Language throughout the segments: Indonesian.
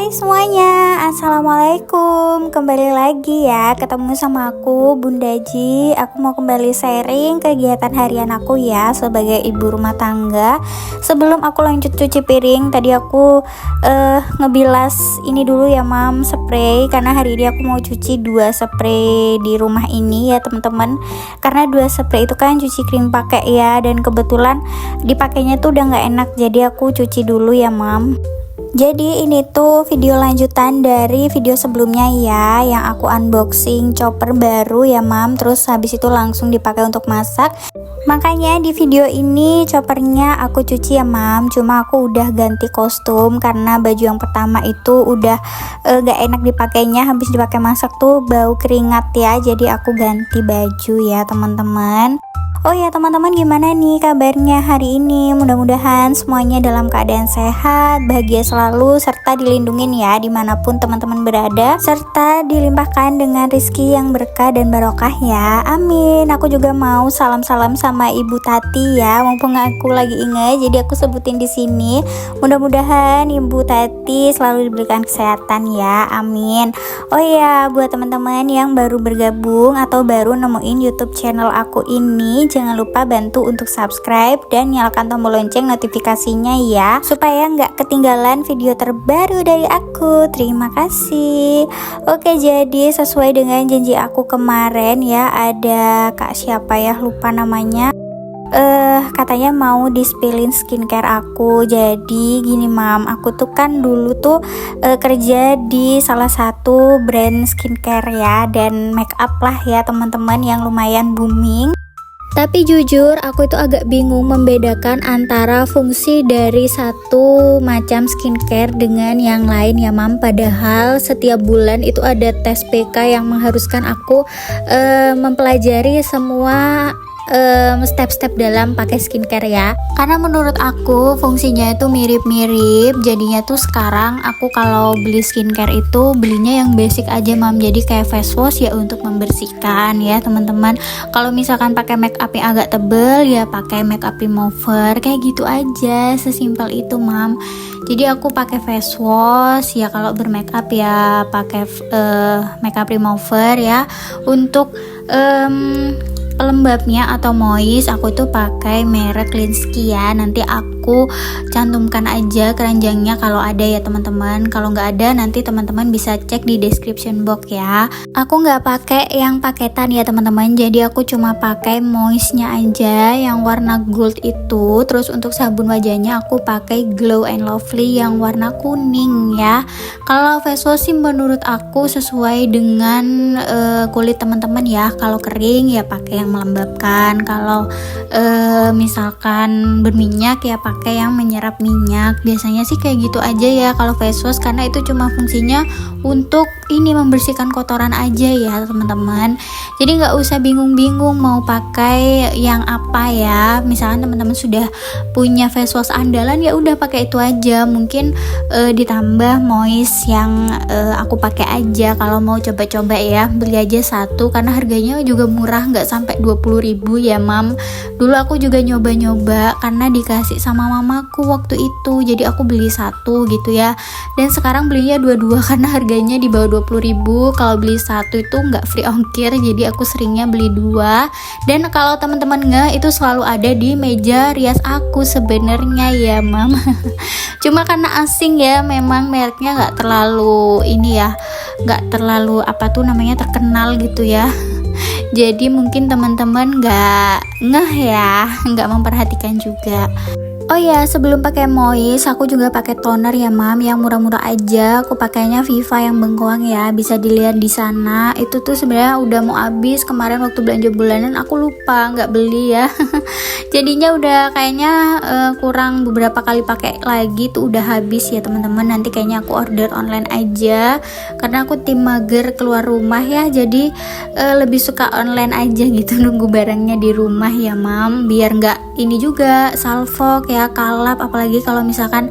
Hai semuanya, Assalamualaikum. Kembali lagi ya, ketemu sama aku Bunda Ji. Aku mau kembali sharing kegiatan harian aku ya sebagai ibu rumah tangga. Sebelum aku lanjut cuci piring, tadi aku ngebilas ini dulu ya mam, spray. Karena hari ini aku mau cuci 2 spray di rumah ini ya teman-teman. Karena 2 spray itu kan cuci kering pakai ya, dan kebetulan dipakainya tuh udah nggak enak, jadi aku cuci dulu ya mam. Jadi ini tuh video lanjutan dari video sebelumnya ya, yang aku unboxing chopper baru ya mam. Terus habis itu langsung dipakai untuk masak. Makanya di video ini choppernya aku cuci ya mam. Cuma aku udah ganti kostum karena baju yang pertama itu udah gak enak dipakainya. Habis dipakai masak tuh bau keringat ya. Jadi aku ganti baju ya teman-teman. Oh ya teman-teman, gimana nih kabarnya hari ini? Mudah-mudahan semuanya dalam keadaan sehat, bahagia selalu, serta dilindungin ya dimanapun teman-teman berada, serta dilimpahkan dengan rezeki yang berkah dan barokah ya, amin. Aku juga mau salam-salam sama Ibu Tati ya, mumpung aku lagi inget, jadi aku sebutin di sini. Mudah-mudahan Ibu Tati selalu diberikan kesehatan ya, amin. Oh ya, buat teman-teman yang baru bergabung atau baru nemuin YouTube channel aku ini, jangan lupa bantu untuk subscribe dan nyalakan tombol lonceng notifikasinya ya, supaya nggak ketinggalan video terbaru dari aku. Terima kasih. Oke, jadi sesuai dengan janji aku kemarin ya, ada kak siapa ya, lupa namanya, katanya mau di-spillin skincare aku. Jadi gini mam, aku tuh kan dulu tuh kerja di salah satu brand skincare ya, dan make up lah ya teman-teman, yang lumayan booming. Tapi jujur aku itu agak bingung membedakan antara fungsi dari satu macam skincare dengan yang lain ya mam. Padahal setiap bulan itu ada tes PK yang mengharuskan aku mempelajari semua step-step dalam pakai skincare ya. Karena menurut aku fungsinya itu mirip-mirip. Jadinya tuh sekarang aku kalau beli skincare itu belinya yang basic aja mam. Jadi kayak face wash ya untuk membersihkan ya teman-teman. Kalau misalkan pakai make up yang agak tebel ya pakai make up remover, kayak gitu aja, sesimpel itu mam. Jadi aku pakai face wash ya, kalau bermake up ya pakai make up remover ya. Untuk pelembabnya atau moist aku tuh pakai merek Linsky ya. Nanti aku cantumkan aja keranjangnya kalau ada ya teman-teman. Kalau nggak ada nanti teman-teman bisa cek di description box ya. Aku nggak pakai yang paketan ya teman-teman. Jadi aku cuma pakai moistnya aja yang warna gold itu. Terus untuk sabun wajahnya aku pakai Glow and Lovely yang warna kuning ya. Kalau face wash sih menurut aku sesuai dengan kulit teman-teman ya. Kalau kering ya pakai yang melembabkan, kalau misalkan berminyak ya pakai yang menyerap minyak. Biasanya sih kayak gitu aja ya kalau face wash, karena itu cuma fungsinya untuk ini membersihkan kotoran aja ya teman-teman. Jadi nggak usah bingung-bingung mau pakai yang apa ya. Misalkan teman-teman sudah punya face wash andalan ya udah pakai itu aja. Mungkin ditambah moist yang aku pakai aja. Kalau mau coba-coba ya beli aja satu, karena harganya juga murah, nggak sampai 20.000 ya mam. Dulu aku juga nyoba-nyoba karena dikasih sama mamaku waktu itu, jadi aku beli satu gitu ya. Dan sekarang belinya dua-dua karena harganya di bawah 20.000. Kalau beli satu itu nggak free ongkir, jadi aku seringnya beli 2. Dan kalau teman-teman itu selalu ada di meja rias aku sebenarnya ya mam. Cuma karena asing ya, memang mereknya nggak terlalu ini ya, nggak terlalu apa tuh namanya terkenal gitu ya. Jadi mungkin teman-teman nggak ngeh ya, nggak memperhatikan juga. Oh ya, sebelum pakai moist aku juga pakai toner ya mam, yang murah-murah aja. Aku pakainya Viva yang bengkoang ya, bisa dilihat di sana. Itu tuh sebenarnya udah mau habis kemarin waktu belanja bulanan, aku lupa nggak beli ya. Jadinya udah kayaknya kurang beberapa kali pakai lagi tuh udah habis ya teman-teman. Nanti kayaknya aku order online aja, karena aku tim mager keluar rumah ya. Jadi lebih suka online aja gitu, nunggu barangnya di rumah ya mam, biar nggak ini juga salvok ya, kalap, apalagi kalau misalkan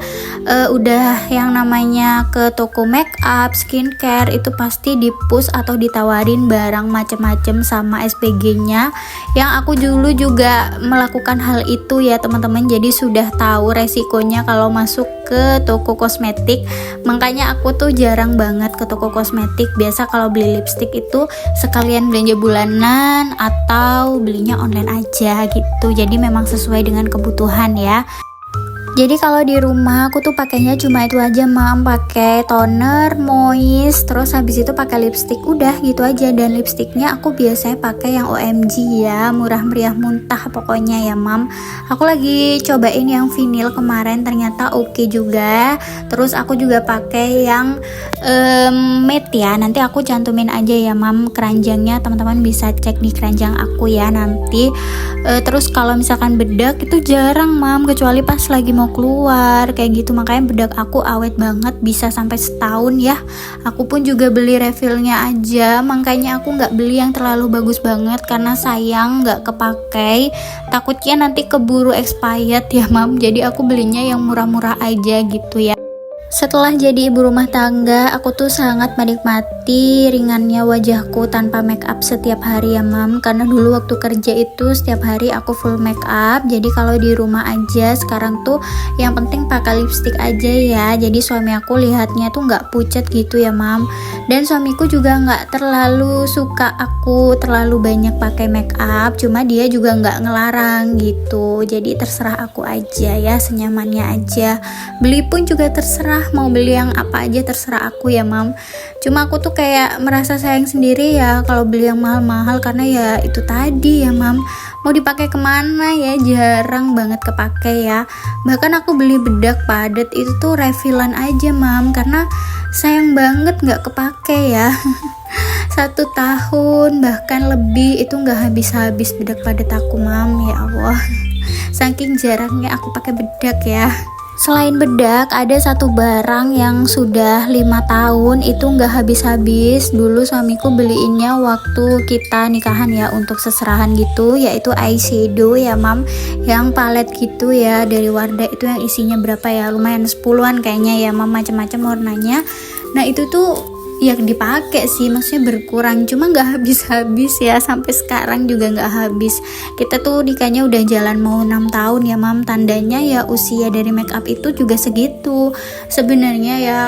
udah yang namanya ke toko make up, skincare itu pasti di-push atau ditawarin barang macem-macem sama SPG-nya. Yang aku dulu juga melakukan hal itu ya teman-teman, jadi sudah tahu resikonya kalau masuk ke toko kosmetik. Makanya aku tuh jarang banget ke toko kosmetik. Biasa kalau beli lipstick itu sekalian belanja bulanan atau belinya online aja gitu. Jadi memang sesuai dengan kebutuhan ya. Jadi kalau di rumah aku tuh pakainya cuma itu aja mam, pakai toner, moist, terus habis itu pakai lipstick, udah gitu aja. Dan lipsticknya aku biasanya pakai yang OMG ya, murah meriah muntah pokoknya ya mam. Aku lagi cobain yang vinil kemarin, ternyata oke juga. Terus aku juga pakai yang matte ya, nanti aku cantumin aja ya mam keranjangnya, teman-teman bisa cek di keranjang aku ya nanti. Terus kalau misalkan bedak itu jarang mam, kecuali pas lagi mau keluar kayak gitu. Makanya bedak aku awet banget, bisa sampai setahun ya. Aku pun juga beli refillnya aja, makanya aku nggak beli yang terlalu bagus banget karena sayang nggak kepakai, takutnya nanti keburu expired ya mam. Jadi aku belinya yang murah-murah aja gitu ya. Setelah jadi ibu rumah tangga, aku tuh sangat menikmati ringannya wajahku tanpa make up setiap hari ya mam. Karena dulu waktu kerja itu setiap hari aku full make up. Jadi kalau di rumah aja sekarang tuh yang penting pakai lipstick aja ya. Jadi suami aku lihatnya tuh nggak pucat gitu ya mam. Dan suamiku juga nggak terlalu suka aku terlalu banyak pakai make up. Cuma dia juga nggak ngelarang gitu. Jadi terserah aku aja ya, senyamannya aja. Beli pun juga terserah, mau beli yang apa aja terserah aku ya mam. Cuma aku tuh kayak merasa sayang sendiri ya kalau beli yang mahal-mahal, karena ya itu tadi ya mam, mau dipakai kemana ya, jarang banget kepake ya. Bahkan aku beli bedak padat itu tuh refillan aja mam, karena sayang banget nggak kepake ya. 1 tahun bahkan lebih itu nggak habis-habis bedak padat aku mam, ya Allah. Saking jarangnya aku pakai bedak ya. Selain bedak, ada satu barang yang sudah 5 tahun itu nggak habis-habis. Dulu suamiku beliinnya waktu kita nikahan ya, untuk seserahan gitu, yaitu eyeshadow ya mam, yang palet gitu ya dari Wardah. Itu yang isinya berapa ya, lumayan 10-an kayaknya ya mam, macam-macam warnanya. Nah itu tuh yang dipakai sih, maksudnya berkurang, cuma nggak habis-habis ya, sampai sekarang juga nggak habis. Kita tuh nikahnya udah jalan mau 6 tahun ya mam, tandanya ya usia dari make up itu juga segitu. Sebenarnya ya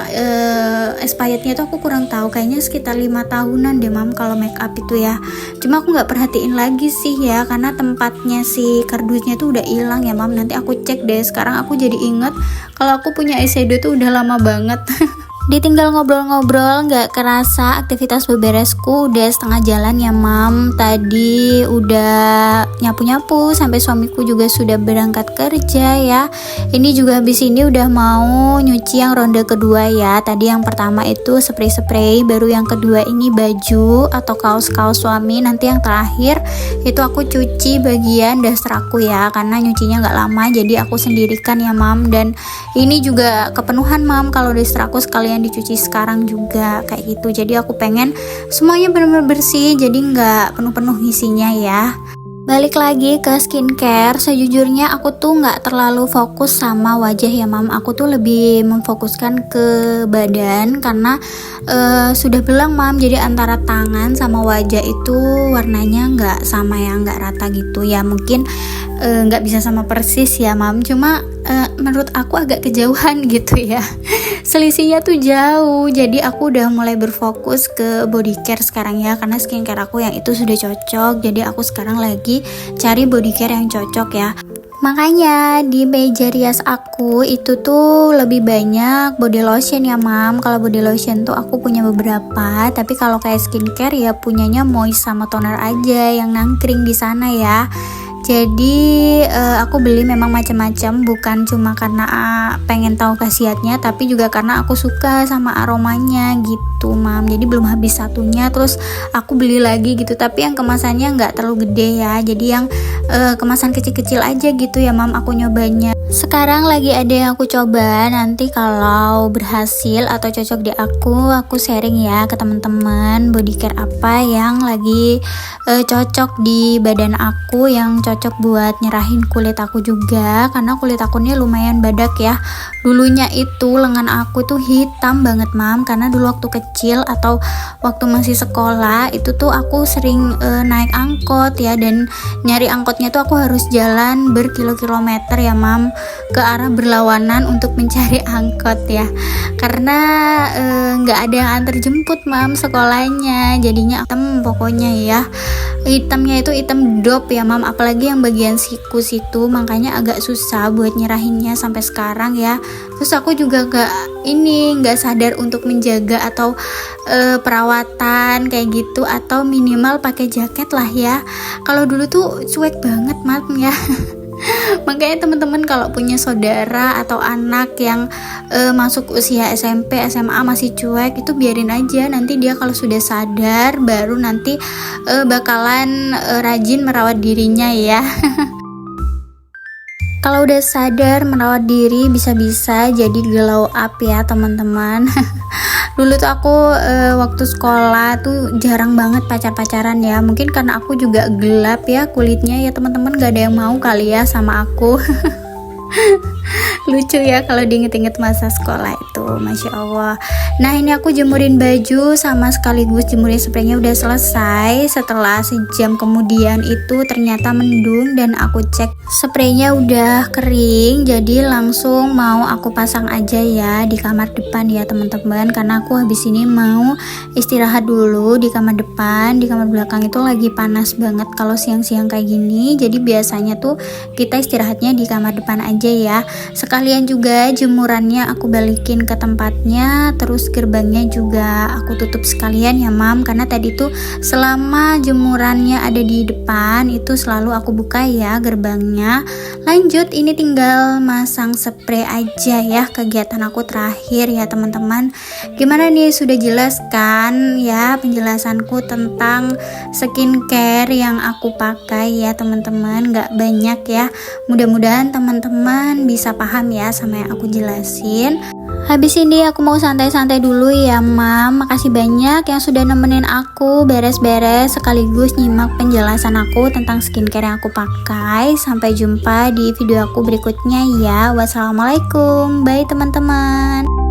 expirednya tuh aku kurang tahu, kayaknya sekitar 5 tahunan deh mam kalau make up itu ya. Cuma aku nggak perhatiin lagi sih ya, karena tempatnya si kardusnya tuh udah hilang ya mam. Nanti aku cek deh. Sekarang aku jadi inget kalau aku punya eyeshadow tuh udah lama banget. Ditinggal ngobrol-ngobrol gak kerasa aktivitas beberesku udah setengah jalan ya mam. Tadi udah nyapu-nyapu sampai suamiku juga sudah berangkat kerja ya. Ini juga habis ini udah mau nyuci yang ronde kedua ya. Tadi yang pertama itu spray-spray, baru yang kedua ini baju atau kaos-kaos suami. Nanti yang terakhir itu aku cuci bagian daster aku ya, karena nyucinya gak lama jadi aku sendirikan ya mam. Dan ini juga kepenuhan mam, kalau daster aku sekalian dicuci sekarang juga kayak gitu. Jadi aku pengen semuanya benar-benar bersih, jadi nggak penuh-penuh isinya ya. Balik lagi ke skincare, sejujurnya aku tuh nggak terlalu fokus sama wajah ya mam. Aku tuh lebih memfokuskan ke badan, karena sudah belang mam, jadi antara tangan sama wajah itu warnanya nggak sama ya, nggak rata gitu ya. Mungkin nggak bisa sama persis ya mam, cuma menurut aku agak kejauhan gitu ya. Selisihnya tuh jauh, jadi aku udah mulai berfokus ke body care sekarang ya, karena skincare aku yang itu sudah cocok. Jadi aku sekarang lagi cari body care yang cocok ya. Makanya di meja rias aku itu tuh lebih banyak body lotion ya mam. Kalau body lotion tuh aku punya beberapa, tapi kalau kayak skincare ya punyanya moist sama toner aja yang nangkring di sana ya. Jadi aku beli memang macam-macam, bukan cuma karena pengen tahu khasiatnya, tapi juga karena aku suka sama aromanya gitu mam. Jadi belum habis satunya, terus aku beli lagi gitu, tapi yang kemasannya nggak terlalu gede ya, jadi yang kemasan kecil-kecil aja gitu ya mam aku nyobanya. Sekarang lagi ada yang aku coba, nanti kalau berhasil atau cocok di aku sharing ya ke teman-teman body care apa yang lagi cocok di badan aku, yang cocok buat nyerahin kulit aku juga, karena kulit aku nih lumayan badak ya. Dulunya itu lengan aku tuh hitam banget mam, karena dulu waktu kecil atau waktu masih sekolah itu tuh aku sering naik angkot ya, dan nyari angkotnya tuh aku harus jalan berkilo-kilometer ya mam, ke arah berlawanan untuk mencari angkot ya, karena nggak ada yang antar jemput mam sekolahnya, jadinya hitam pokoknya ya. Hitamnya itu hitam dop ya mam, apalagi yang bagian siku situ, makanya agak susah buat nyerahinnya sampai sekarang ya. Terus aku juga nggak sadar untuk menjaga atau perawatan kayak gitu, atau minimal pakai jaket lah ya. Kalau dulu tuh cuek banget mam ya. Makanya teman-teman kalau punya saudara atau anak yang masuk usia SMP, SMA masih cuek, itu biarin aja, nanti dia kalau sudah sadar baru nanti bakalan rajin merawat dirinya ya. Kalau udah sadar merawat diri bisa-bisa jadi glow up ya teman-teman. Dulu tuh aku waktu sekolah tuh jarang banget pacar-pacaran ya, mungkin karena aku juga gelap ya kulitnya ya teman-teman, gak ada yang mau kali ya sama aku. Lucu ya kalau diinget-inget masa sekolah itu, Masya Allah. Nah ini aku jemurin baju sama sekaligus jemurin spraynya udah selesai. Setelah sejam kemudian itu ternyata mendung, dan aku cek spraynya udah kering, jadi langsung mau aku pasang aja ya di kamar depan ya teman-teman, karena aku habis ini mau istirahat dulu di kamar depan. Di kamar belakang itu lagi panas banget kalau siang-siang kayak gini, jadi biasanya tuh kita istirahatnya di kamar depan aja ya. Sekalian juga jemurannya aku balikin ke tempatnya, terus gerbangnya juga aku tutup sekalian ya mam, karena tadi tuh selama jemurannya ada di depan itu selalu aku buka ya gerbangnya. Lanjut, ini tinggal masang spray aja ya, kegiatan aku terakhir ya teman-teman. Gimana nih, sudah jelas kan ya penjelasanku tentang skincare yang aku pakai ya teman-teman, gak banyak ya, mudah-mudahan teman-teman bisa paham ya sama yang aku jelasin. Habis ini aku mau santai-santai dulu ya mam. Makasih banyak yang sudah nemenin aku beres-beres sekaligus nyimak penjelasan aku tentang skincare yang aku pakai. Sampai jumpa di video aku berikutnya ya. Wassalamualaikum, bye teman-teman.